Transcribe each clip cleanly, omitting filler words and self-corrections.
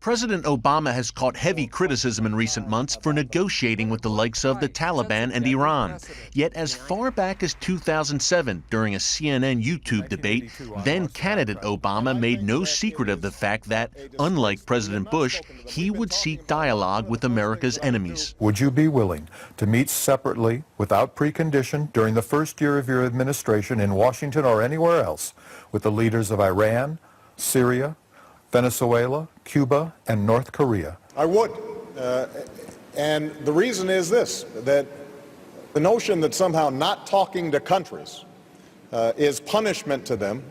President Obama has caught heavy criticism in recent months for negotiating with the likes of the Taliban and Iran. Yet as far back as 2007, during a CNN YouTube debate, then candidate Obama made no secret of the fact that, unlike President Bush, he would seek dialogue with America's enemies. Would you be willing to meet separately, without precondition, during the first year of your administration in Washington or anywhere else, with the leaders of Iran, Syria, Venezuela, Cuba, and North Korea? I would. And the reason is this, that the notion that somehow not talking to countries is punishment to them,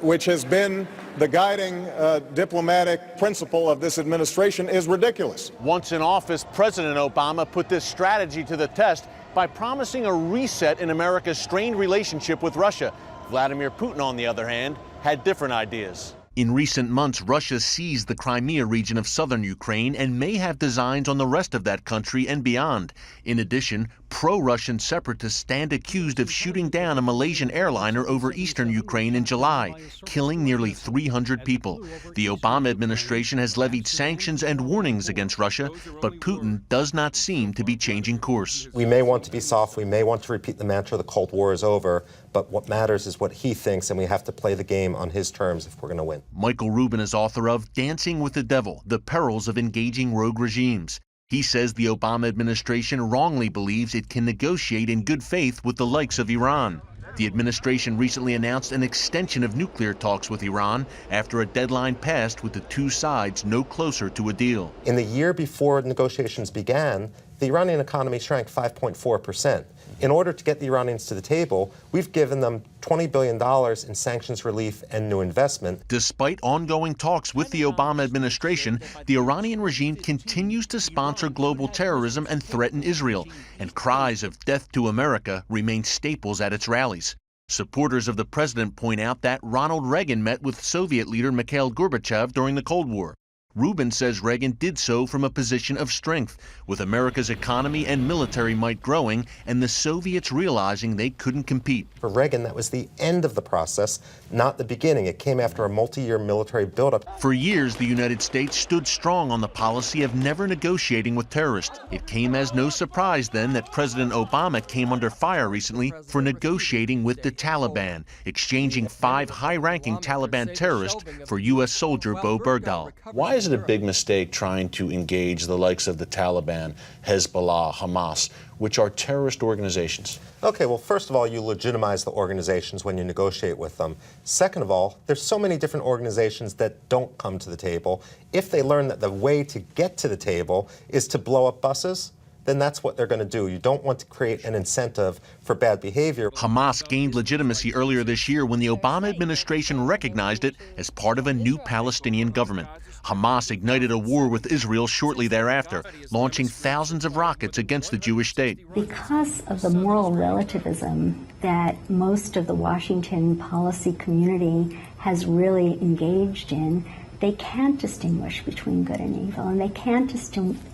which has been the guiding diplomatic principle of this administration, is ridiculous. Once in office, President Obama put this strategy to the test by promising a reset in America's strained relationship with Russia. Vladimir Putin, on the other hand, had different ideas. In recent months, Russia seized the Crimea region of southern Ukraine and may have designs on the rest of that country and beyond. In addition, pro-Russian separatists stand accused of shooting down a Malaysian airliner over eastern Ukraine in July, killing nearly 300 people. The Obama administration has levied sanctions and warnings against Russia, but Putin does not seem to be changing course. We may want to be soft, we may want to repeat the mantra the Cold War is over, but what matters is what he thinks, and we have to play the game on his terms if we're going to win. Michael Rubin is author of Dancing with the Devil: The Perils of Engaging Rogue Regimes. He says the Obama administration wrongly believes it can negotiate in good faith with the likes of Iran. The administration recently announced an extension of nuclear talks with Iran after a deadline passed with the two sides no closer to a deal. In the year before negotiations began, the Iranian economy shrank 5.4%. In order to get the Iranians to the table, we've given them $20 billion in sanctions relief and new investment. Despite ongoing talks with the Obama administration, the Iranian regime continues to sponsor global terrorism and threaten Israel, and cries of death to America remain staples at its rallies. Supporters of the president point out that Ronald Reagan met with Soviet leader Mikhail Gorbachev during the Cold War. Rubin says Reagan did so from a position of strength, with America's economy and military might growing and the Soviets realizing they couldn't compete. For Reagan, that was the end of the process, not the beginning. It came after a multi-year military buildup. For years, the United States stood strong on the policy of never negotiating with terrorists. It came as no surprise then that President Obama came under fire recently for negotiating with the Taliban, exchanging 5 high-ranking Taliban terrorists for U.S. soldier Bo Bergdahl. Why is it a big mistake trying to engage the likes of the Taliban, Hezbollah, Hamas, which are terrorist organizations? Okay, well, first of all, you legitimize the organizations when you negotiate with them. Second of all, there's so many different organizations that don't come to the table. If they learn that the way to get to the table is to blow up buses, then that's what they're going to do. You don't want to create an incentive for bad behavior. Hamas gained legitimacy earlier this year when the Obama administration recognized it as part of a new Palestinian government. Hamas ignited a war with Israel shortly thereafter, launching thousands of rockets against the Jewish state. Because of the moral relativism that most of the Washington policy community has really engaged in, they can't distinguish between good and evil, and they can't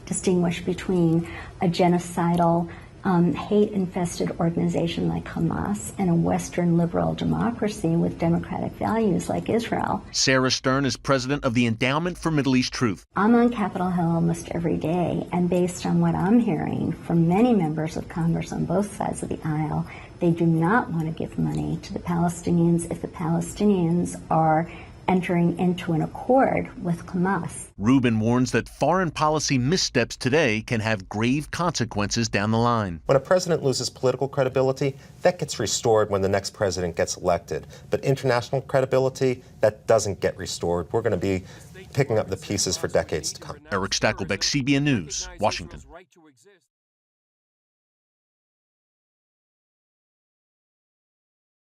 distinguish between a genocidal, hate-infested organization like Hamas and a Western liberal democracy with democratic values like Israel. Sarah Stern is president of the Endowment for Middle East Truth. I'm on Capitol Hill almost every day, and based on what I'm hearing from many members of Congress on both sides of the aisle, they do not want to give money to the Palestinians if the Palestinians are entering into an accord with Hamas. Rubin warns that foreign policy missteps today can have grave consequences down the line. When a president loses political credibility, that gets restored when the next president gets elected. But international credibility, that doesn't get restored. We're going to be picking up the pieces for decades to come. Eric Stakelbeck, CBN News, Washington.